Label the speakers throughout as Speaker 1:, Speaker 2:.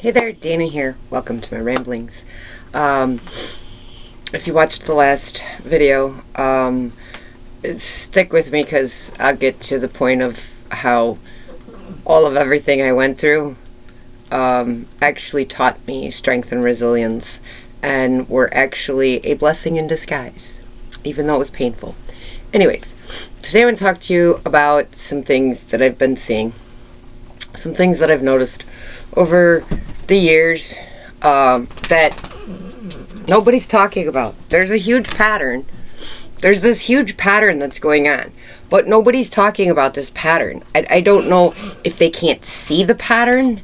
Speaker 1: Hey there, Dana here. Welcome to my ramblings. If you watched the last video, stick with me because I'll get to the point of how all of everything I went through actually taught me strength and resilience and were actually a blessing in disguise, even though it was painful. Anyways, today I'm going to talk to you about some things that I've been seeing, some things that I've noticed over the years that nobody's talking about. There's a huge pattern. There's this huge pattern that's going on, but nobody's talking about this pattern. I don't know if they can't see the pattern.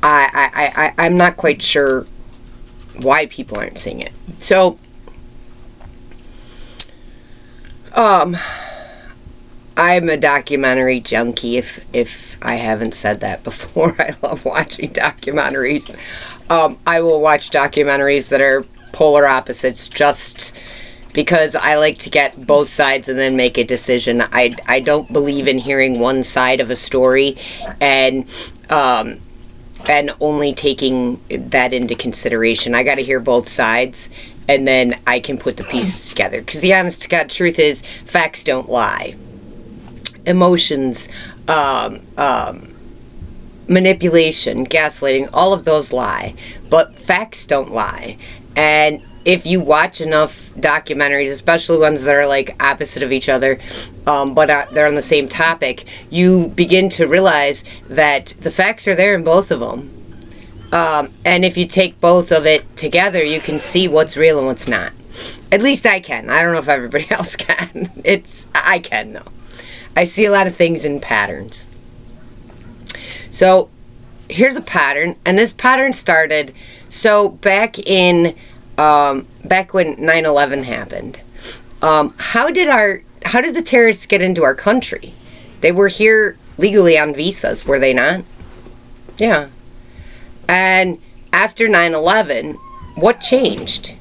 Speaker 1: I'm not quite sure why people aren't seeing it. So, I'm a documentary junkie, if I haven't said that before. I love watching documentaries. I will watch documentaries that are polar opposites just because I like to get both sides and then make a decision. I don't believe in hearing one side of a story and only taking that into consideration. I got to hear both sides, and then I can put the pieces together. Because the honest to God truth is, facts don't lie. Emotions, manipulation, gaslighting, all of those lie. But facts don't lie. And if you watch enough documentaries, especially ones that are like opposite of each other, but they're on the same topic, you begin to realize that the facts are there in both of them. And if you take both of it together, you can see what's real and what's not. At least I can. I don't know if everybody else can. I can, though. I see a lot of things in patterns. So here's a pattern, and this pattern started back when 9/11 happened. How did the terrorists get into our country? They were here legally on visas, were they not? Yeah. And after 9/11, what changed?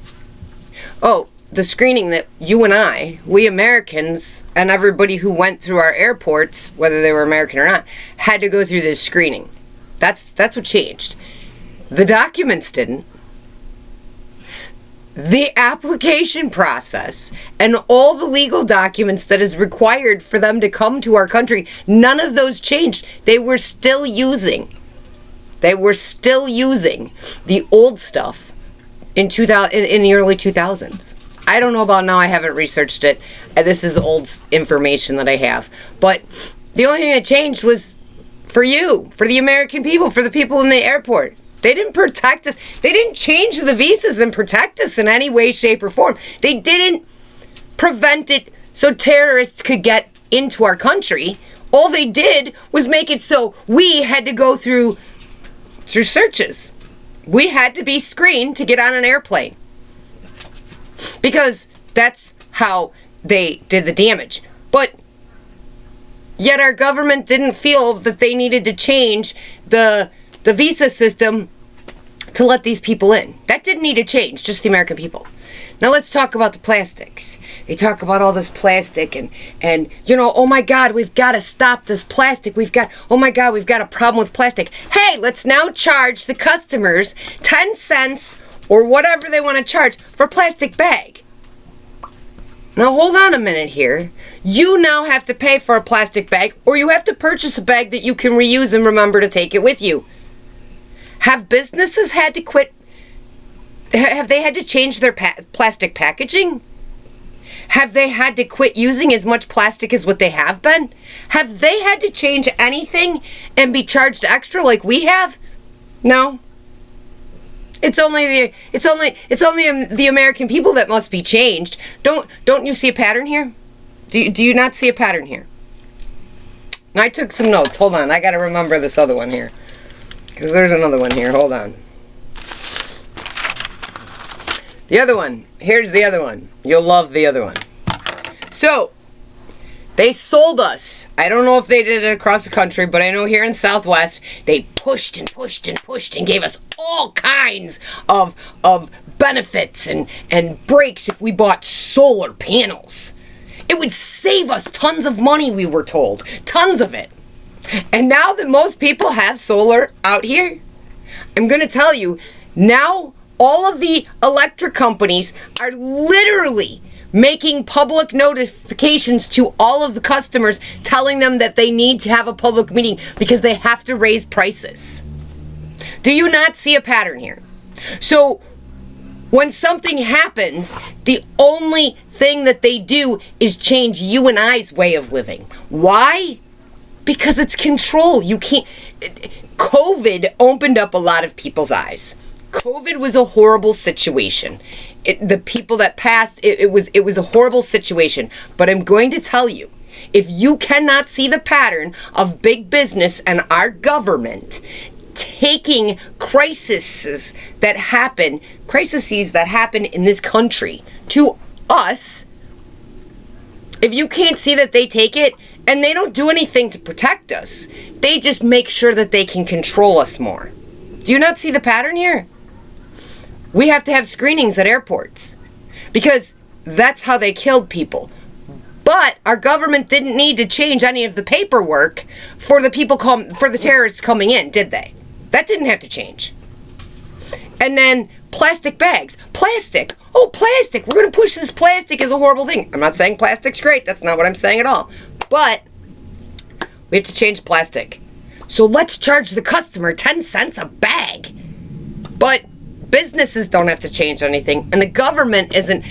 Speaker 1: Oh, the screening that you and we Americans, and everybody who went through our airports, whether they were American or not, had to go through this screening. That's what changed. The documents didn't. The application process and all the legal documents that is required for them to come to our country, none of those changed. They were still using the old stuff in the early 2000s. I don't know about now. I haven't researched it. This is old information that I have. But the only thing that changed was for the American people, for the people in the airport. They didn't protect us. They didn't change the visas and protect us in any way, shape, or form. They didn't prevent it so terrorists could get into our country. All they did was make it so we had to go through searches. We had to be screened to get on an airplane. Because that's how they did the damage. But yet our government didn't feel that they needed to change the visa system to let these people in. That didn't need to change, just the American people. Now let's talk about the plastics. They talk about all this plastic and oh my God, we've got to stop this plastic. Oh my God, we've got a problem with plastic. Hey, let's now charge the customers 10 cents or whatever they want to charge for a plastic bag. Now hold on a minute here. You now have to pay for a plastic bag, or you have to purchase a bag that you can reuse and remember to take it with you. Have businesses had to quit? Have they had to change their plastic packaging? Have they had to quit using as much plastic as what they have been? Have they had to change anything and be charged extra like we have? No. It's only the American people that must be changed. Don't you see a pattern here? Do you not see a pattern here? And I took some notes. Hold on, I got to remember this other one here, because there's another one here. Hold on. The other one. Here's the other one. You'll love the other one. So, they sold us. I don't know if they did it across the country, but I know here in Southwest, they pushed and pushed and pushed and gave us all kinds of benefits and breaks if we bought solar panels. It would save us tons of money, we were told. Tons of it. And now that most people have solar out here, I'm going to tell you, now all of the electric companies are literally making public notifications to all of the customers, telling them that they need to have a public meeting because they have to raise prices. Do you not see a pattern here? So when something happens, the only thing that they do is change you and I's way of living. Why? Because it's control. You can't. COVID opened up a lot of people's eyes. COVID was a horrible situation. The people that passed, it was a horrible situation. But I'm going to tell you, if you cannot see the pattern of big business and our government taking crises that happen in this country to us, if you can't see that they take it, and they don't do anything to protect us, they just make sure that they can control us more. Do you not see the pattern here? We have to have screenings at airports because that's how they killed people. But our government didn't need to change any of the paperwork for the terrorists coming in, did they? That didn't have to change. And then plastic bags. Plastic. Oh, plastic. We're going to push this plastic as a horrible thing. I'm not saying plastic's great. That's not what I'm saying at all. But we have to change plastic. So let's charge the customer 10 cents a bag. But businesses don't have to change anything. And the government isn't,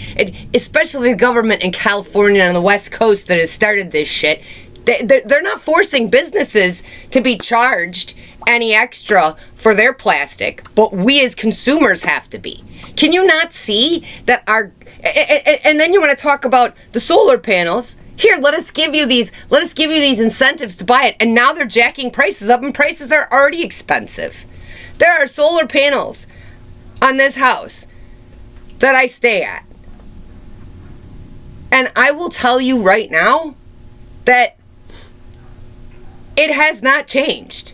Speaker 1: especially the government in California and on the West Coast that has started this shit, they're not forcing businesses to be charged any extra for their plastic, but we as consumers have to be. Can you not see that and then you want to talk about the solar panels. Here, let us give you these incentives to buy it. And now they're jacking prices up, and prices are already expensive. There are solar panels on this house that I stay at. And I will tell you right now that it has not changed.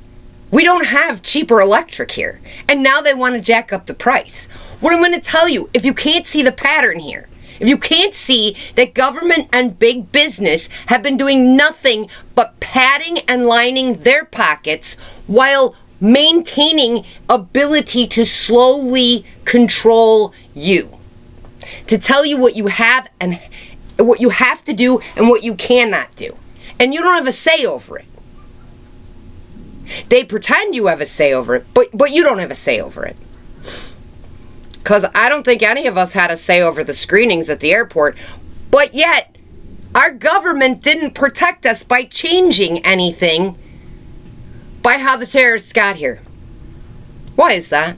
Speaker 1: We don't have cheaper electric here. And now they want to jack up the price. What I'm going to tell you, if you can't see the pattern here, if you can't see that government and big business have been doing nothing but padding and lining their pockets while maintaining ability to slowly control you, to tell you what you have and what you have to do and what you cannot do. And you don't have a say over it. They pretend you have a say over it, but you don't have a say over it. Because I don't think any of us had a say over the screenings at the airport, but yet our government didn't protect us by changing anything by how the terrorists got here. Why is that?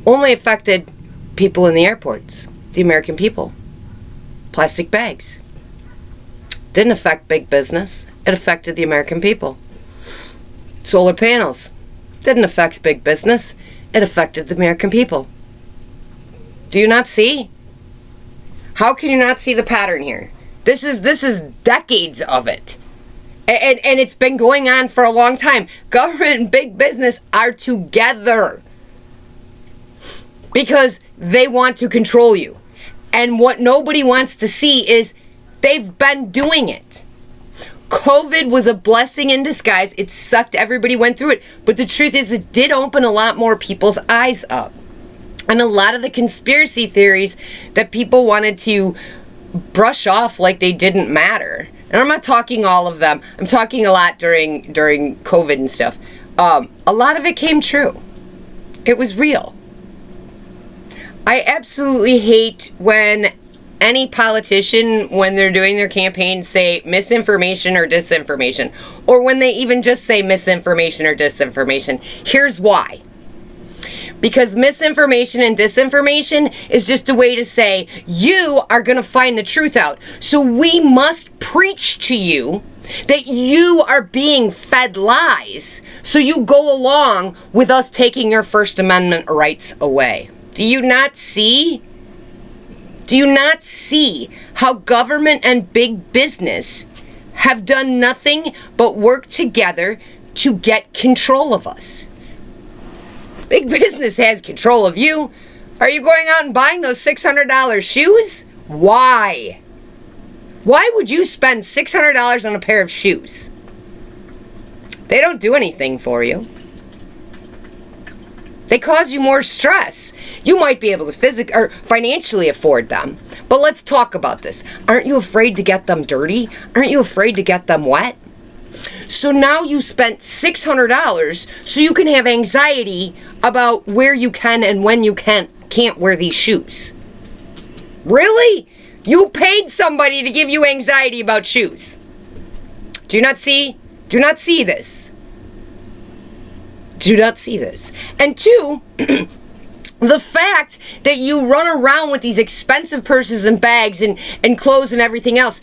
Speaker 1: Only affected people in the airports, the American people. Plastic bags. Didn't affect big business. It affected the American people. Solar panels. Didn't affect big business. It affected the American people. Do you not see? How can you not see the pattern here? This is decades of it. And it's been going on for a long time. Government and big business are together because they want to control you. And what nobody wants to see is they've been doing it. COVID was a blessing in disguise. It sucked. Everybody went through it. But the truth is, it did open a lot more people's eyes up. And a lot of the conspiracy theories that people wanted to brush off like they didn't matter. And I'm not talking all of them. I'm talking a lot during COVID and stuff. A lot of it came true. It was real. I absolutely hate when any politician, when they're doing their campaign, say misinformation or disinformation, or when they even just say misinformation or disinformation. Here's why. Because misinformation and disinformation is just a way to say you are going to find the truth out. So we must preach to you that you are being fed lies, so you go along with us taking your First Amendment rights away. Do you not see? Do you not see how government and big business have done nothing but work together to get control of us? Big business has control of you. Are you going out and buying those $600 shoes? Why? Why would you spend $600 on a pair of shoes? They don't do anything for you. They cause you more stress. You might be able to physically or financially afford them, but let's talk about this. Aren't you afraid to get them dirty? Aren't you afraid to get them wet? So now you spent $600 so you can have anxiety about where you can and when you can't wear these shoes. Really? You paid somebody to give you anxiety about shoes. Do you not see? Do not see this. Do not see this. And two, the fact that you run around with these expensive purses and bags and clothes and everything else,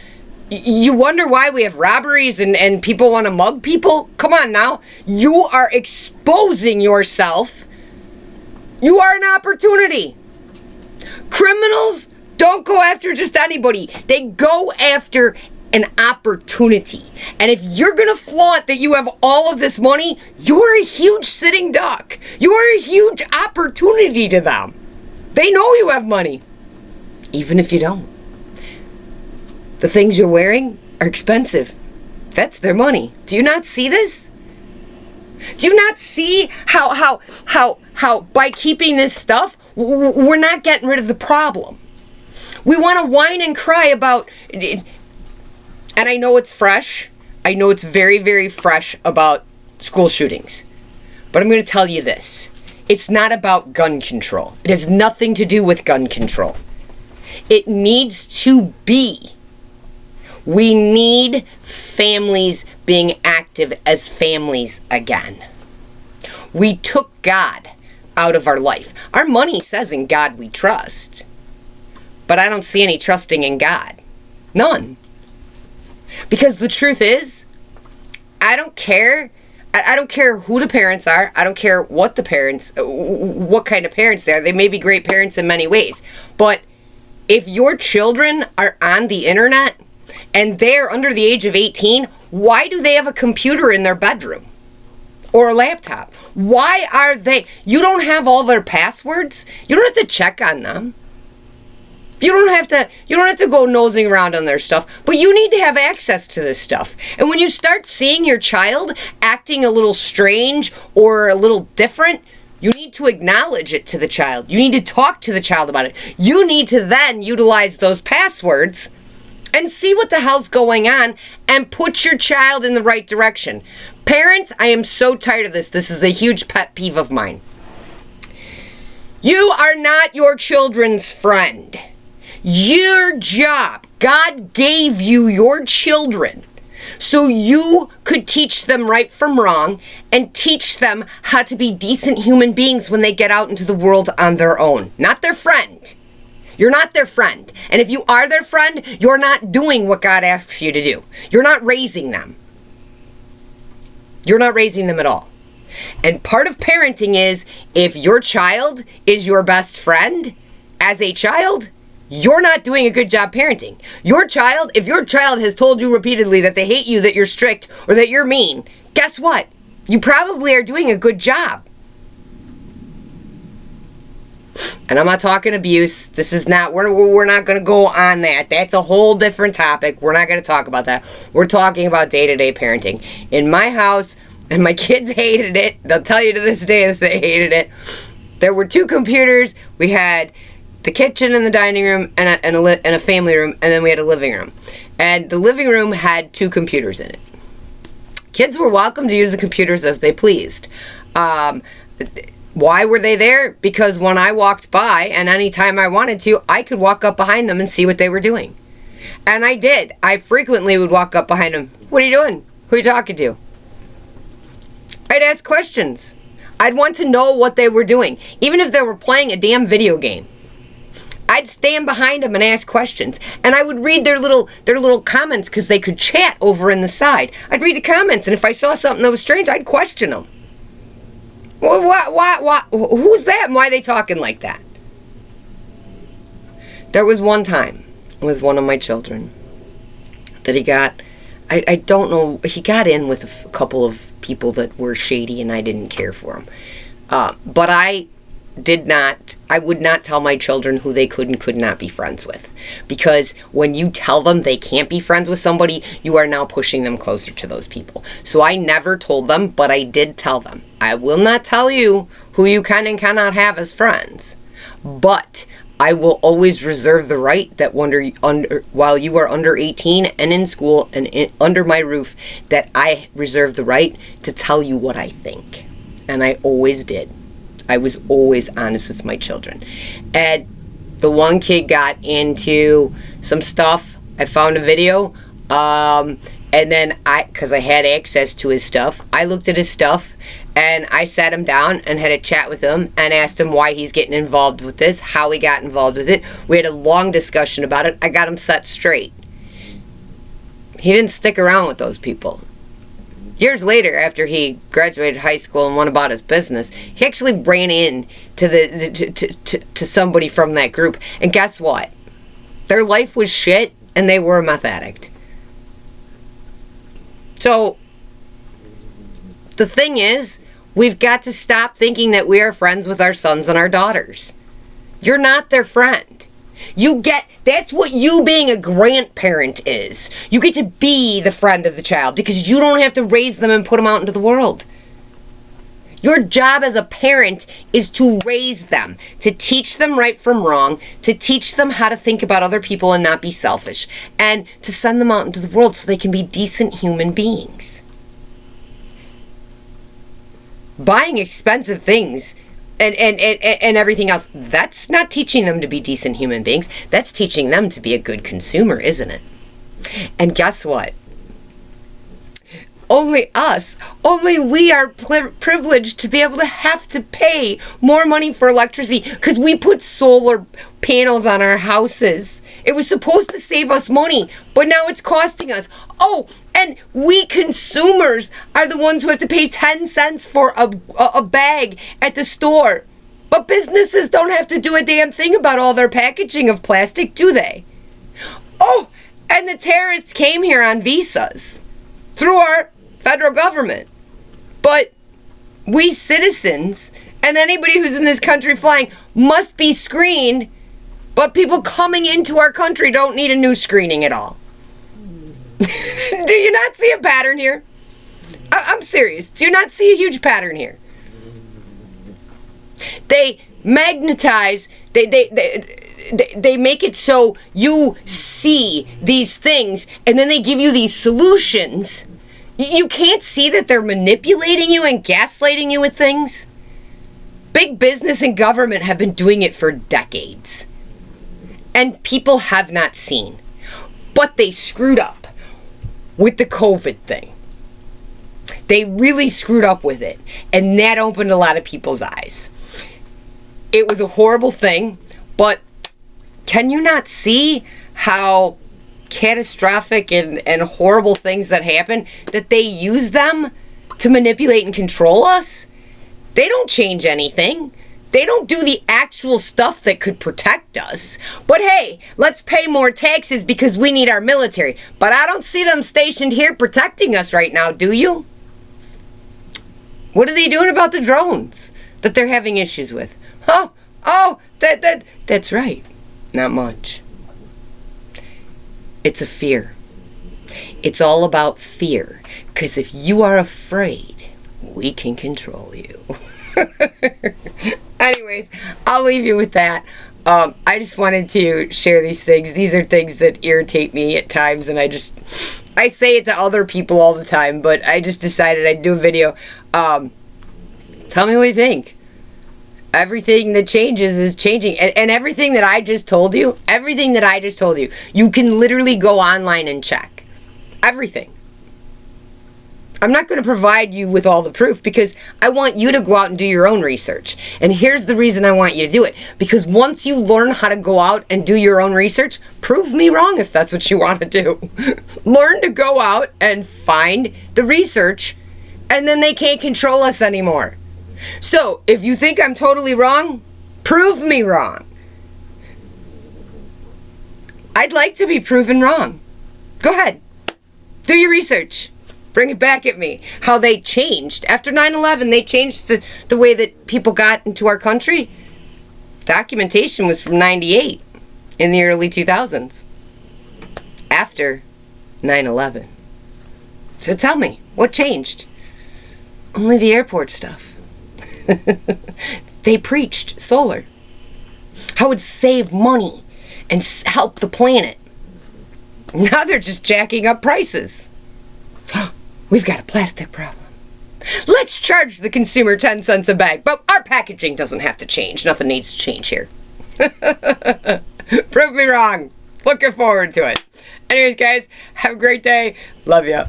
Speaker 1: you wonder why we have robberies and people want to mug people? Come on now. You are exposing yourself. You are an opportunity. Criminals don't go after just anybody. They go after an opportunity. And if you're going to flaunt that you have all of this money, you're a huge sitting duck. You are a huge opportunity to them. They know you have money, even if you don't. The things you're wearing are expensive. That's their money. Do you not see this? Do you not see how by keeping this stuff, we're not getting rid of the problem? We want to whine and cry about it. And I know it's fresh. I know it's very, very fresh about school shootings. But I'm going to tell you this. It's not about gun control. It has nothing to do with gun control. It needs to be. We need families being active as families again. We took God out of our life. Our money says in God we trust. But I don't see any trusting in God. None. Because the truth is, I don't care. I don't care who the parents are. I don't care what what kind of parents they are. They may be great parents in many ways. But if your children are on the internet and they're under the age of 18, why do they have a computer in their bedroom? Or a laptop? Why are they? You don't have all their passwords. You don't have to check on them. You don't have to go nosing around on their stuff, but you need to have access to this stuff. And when you start seeing your child acting a little strange or a little different, you need to acknowledge it to the child. You need to talk to the child about it. You need to then utilize those passwords and see what the hell's going on and put your child in the right direction. Parents, I am so tired of this. This is a huge pet peeve of mine. You are not your children's friend. Your job, God gave you your children so you could teach them right from wrong and teach them how to be decent human beings when they get out into the world on their own. Not their friend. You're not their friend. And if you are their friend, you're not doing what God asks you to do. You're not raising them. You're not raising them at all. And part of parenting is if your child is your best friend as a child, you're not doing a good job parenting. If your child has told you repeatedly that they hate you, that you're strict, or that you're mean, guess what? You probably are doing a good job. And I'm not talking abuse. This is not, we're not going to go on that. That's a whole different topic. We're not going to talk about that. We're talking about day-to-day parenting. In my house, and my kids hated it. They'll tell you to this day that they hated it. There were 2 computers. We had the kitchen and the dining room and a family room, and then we had a living room. And the living room had 2 computers in it. Kids were welcome to use the computers as they pleased. Why were they there? Because when I walked by, and anytime I wanted to, I could walk up behind them and see what they were doing. And I did. I frequently would walk up behind them. What are you doing? Who are you talking to? I'd ask questions. I'd want to know what they were doing. Even if they were playing a damn video game. I'd stand behind them and ask questions. And I would read their little comments because they could chat over in the side. I'd read the comments, and if I saw something that was strange, I'd question them. Well, what, who's that and why are they talking like that? There was one time with one of my children that he got, I don't know, he got in with a couple of people that were shady and I didn't care for him. But I would not tell my children who they could and could not be friends with. Because when you tell them they can't be friends with somebody, you are now pushing them closer to those people. So I never told them, but I did tell them. I will not tell you who you can and cannot have as friends, but I will always reserve the right that while you are under 18 and in school and under my roof, that I reserve the right to tell you what I think. And I always did. I was always honest with my children. And the one kid got into some stuff. I found a video, and then because I had access to his stuff, I looked at his stuff, and I sat him down and had a chat with him and asked him why he's getting involved with this, how he got involved with it. We had a long discussion about it. I got him set straight. He didn't stick around with those people. Years later, after he graduated high school and went about his business, he actually ran in to somebody from that group. And guess what? Their life was shit, and they were a meth addict. So, the thing is, we've got to stop thinking that we are friends with our sons and our daughters. You're not their friend. That's what you being a grandparent is. You get to be the friend of the child because you don't have to raise them and put them out into the world. Your job as a parent is to raise them, to teach them right from wrong, to teach them how to think about other people and not be selfish, and to send them out into the world so they can be decent human beings. Buying expensive things and everything else, that's not teaching them to be decent human beings. That's teaching them to be a good consumer, isn't it? And guess what? Only we are privileged to be able to have to pay more money for electricity because we put solar panels on our houses. It was supposed to save us money, but now it's costing us. Oh, and we consumers are the ones who have to pay 10 cents for a bag at the store. But businesses don't have to do a damn thing about all their packaging of plastic, do they? Oh, and the terrorists came here on visas through our federal government. But we citizens and anybody who's in this country flying must be screened, but people coming into our country don't need a new screening at all. Do you not see a pattern here? I'm serious. Do you not see a huge pattern here? They magnetize, they make it so you see these things, and then they give you these solutions. You can't see that they're manipulating you and gaslighting you with things. Big business and government have been doing it for decades. And people have not seen. But they screwed up with the COVID thing. They really screwed up with it. And that opened a lot of people's eyes. It was a horrible thing, but can you not see how catastrophic and horrible things that happen, that they use them to manipulate and control us? They don't change anything. They don't do the actual stuff that could protect us. But hey, let's pay more taxes because we need our military. But I don't see them stationed here protecting us right now, do you? What are they doing about the drones that they're having issues with? That's right. Not much. It's a fear. It's all about fear. Because if you are afraid, we can control you. Anyways, I'll leave you with that. I just wanted to share these things. These are things that irritate me at times, and I say it to other people all the time, but I just decided I'd do a video. Tell me what you think. Everything that changes is changing. And everything that I just told you, you can literally go online and check. Everything. I'm not going to provide you with all the proof because I want you to go out and do your own research. And here's the reason I want you to do it. Because once you learn how to go out and do your own research, prove me wrong if that's what you want to do. Learn to go out and find the research, and then they can't control us anymore. So, if you think I'm totally wrong, prove me wrong. I'd like to be proven wrong. Go ahead. Do your research. Bring it back at me. How they changed. After 9/11, they changed the way that people got into our country. Documentation was from 98 in the early 2000s. After 9/11. So tell me, what changed? Only the airport stuff. They preached solar. How it would save money and help the planet. Now they're just jacking up prices. We've got a plastic problem. Let's charge the consumer 10 cents a bag, but our packaging doesn't have to change. Nothing needs to change here. Prove me wrong. Looking forward to it. Anyways, guys, have a great day. Love ya.